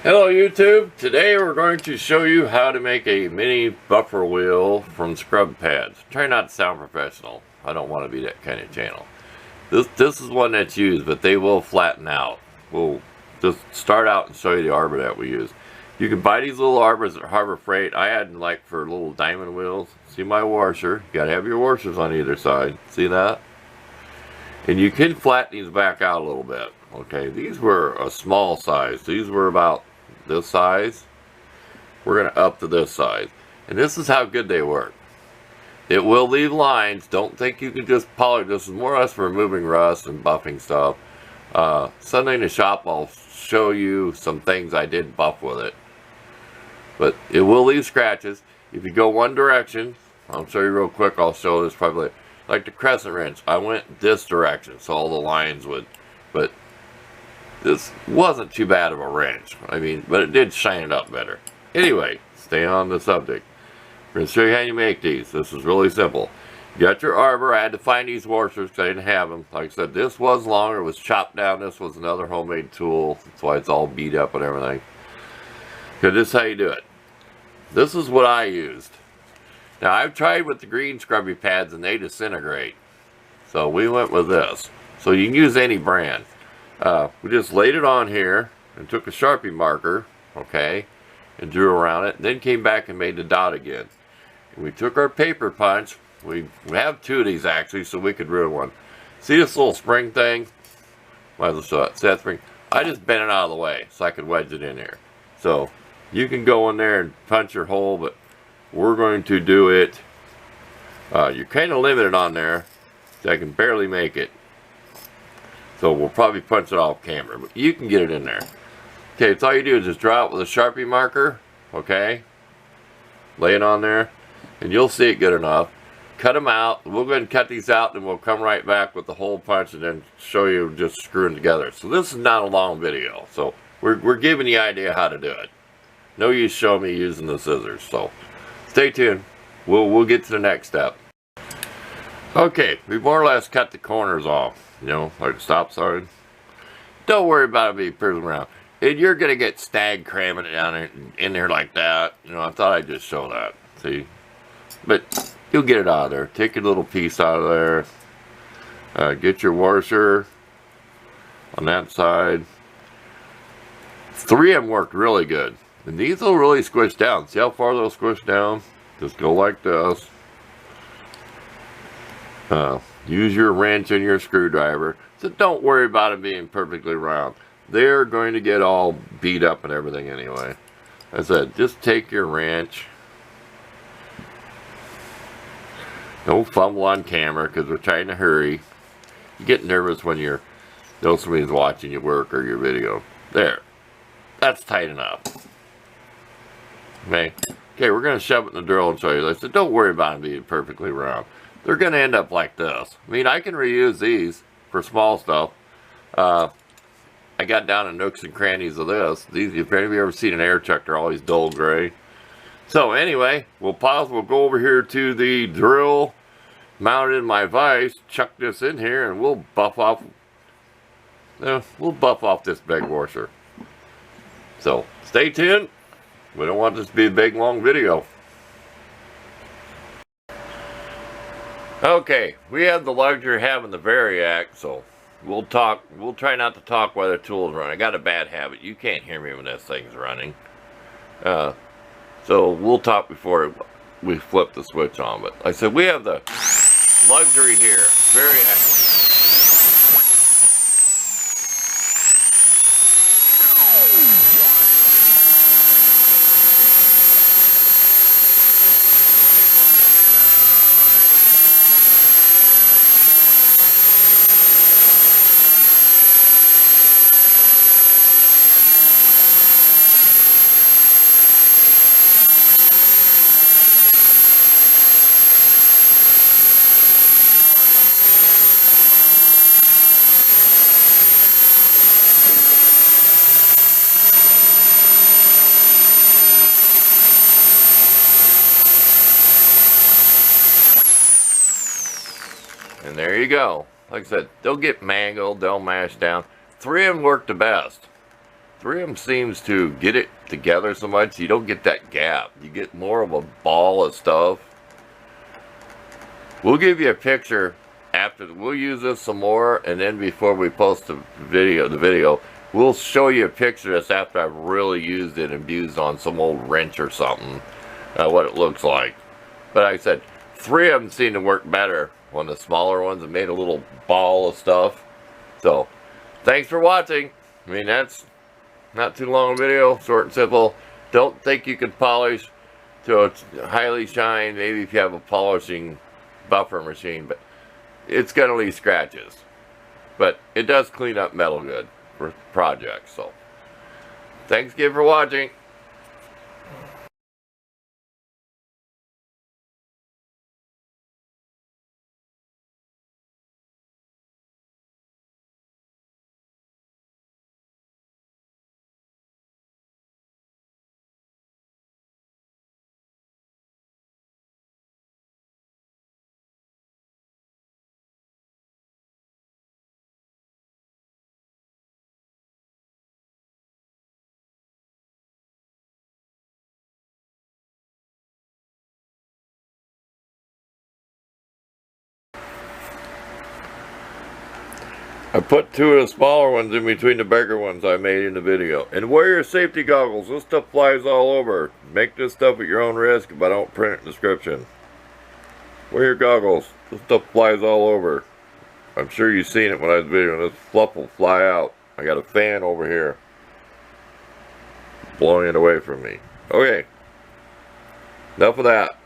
Hello YouTube, today we're going to show you how to make a mini buffer wheel from scrub pads. Try not to sound professional, I don't want to be that kind of channel. This is one that's used, but they will flatten out. We'll just start out and show you the arbor that we use. You can buy these little arbors at Harbor Freight. I had them like for little diamond wheels. See my washer, you gotta have your washers on either side, see that? And you can flatten these back out a little bit. Okay, these were a small size, these were about this size. We're going to up to this size, and this is how good they work. It will leave lines. Don't think you can just polish. This is more or less for removing rust and buffing stuff. Sunday in the shop I'll show you some things I did buff with it, but it will leave scratches. If you go one direction, I'll show you real quick, I'll show this probably like the crescent wrench. I went this direction so all the lines would, but this wasn't too bad of a wrench. I mean, but it did shine it up better. Anyway, stay on the subject. We're going to show you how you make these. This is really simple. You got your arbor. I had to find these washers because I didn't have them. Like I said, this was longer. It was chopped down. This was another homemade tool. That's why it's all beat up and everything. Okay, this is how you do it. This is what I used. Now, I've tried with the green scrubby pads and they disintegrate. So we went with this. So you can use any brand. We just laid it on here and took a Sharpie marker, okay, and drew around it, and then came back and made the dot again. And we took our paper punch. We have two of these actually, so we could ruin one. See this little spring thing? Might as well show it. See that spring? I just bent it out of the way so I could wedge it in here. So you can go in there and punch your hole, but we're going to do it. You're kind of limited on there, so I can barely make it. So we'll probably punch it off camera, but you can get it in there. Okay, so all you do is just draw it with a Sharpie marker, okay? Lay it on there, and you'll see it good enough. Cut them out. We'll go ahead and cut these out, and we'll come right back with the hole punch and then show you just screwing together. So this is not a long video, so we're giving you the idea how to do it. No use showing me using the scissors, so stay tuned. We'll get to the next step. Okay, we more or less cut the corners off. You know, like stop sign. Don't worry about it being piercing around. And you're going to get snag cramming it down in there like that. You know, I thought I'd just show that. See? But you'll get it out of there. Take your little piece out of there. Get your washer on that side. 3 of them worked really good. And these will really squish down. See how far they'll squish down? Just go like this. Use your wrench and your screwdriver. So don't worry about it being perfectly round. They're going to get all beat up and everything anyway. As I said, just take your wrench. Don't fumble on camera because we're trying to hurry. You get nervous when you know somebody's watching your work or your video. There. That's tight enough. Okay. Okay, we're going to shove it in the drill and show you this. So don't worry about it being perfectly round. They're going to end up like this. I mean, I can reuse these for small stuff. I got down in nooks and crannies of this. These, if any of you ever seen an air check, they're always dull gray. So anyway, we'll pause. We'll go over here to the drill, mount it in my vise, chuck this in here, and we'll buff off. We'll buff off this big washer. So stay tuned. We don't want this to be a big long video. Okay, we have the luxury of having the Variac, so we'll try not to talk while the tool's running. I got a bad habit. You can't hear me when this thing's running. So we'll talk before we flip the switch on. But like I said, we have the luxury here. Variac. And there you go. Like I said, they'll get mangled, they'll mash down. 3 of them work the best. 3M seems to get it together so much you don't get that gap. You get more of a ball of stuff. We'll give you a picture after. We'll use this some more, and then before we post the video, we'll show you a picture of this after I've really used it and used on some old wrench or something, what it looks like. But like I said, 3 of them seem to work better on the smaller ones and made a little ball of stuff. So, thanks for watching. I mean, that's not too long a video, short and simple. Don't think you can polish to a highly shine, maybe if you have a polishing buffer machine, but it's gonna leave scratches. But it does clean up metal good for projects. So, thanks again for watching. I put 2 of the smaller ones in between the bigger ones I made in the video. And wear your safety goggles. This stuff flies all over. Make this stuff at your own risk if I don't print it in the description. Wear your goggles. This stuff flies all over. I'm sure you've seen it when I was videoing. This fluff will fly out. I got a fan over here blowing it away from me. Okay. Enough of that.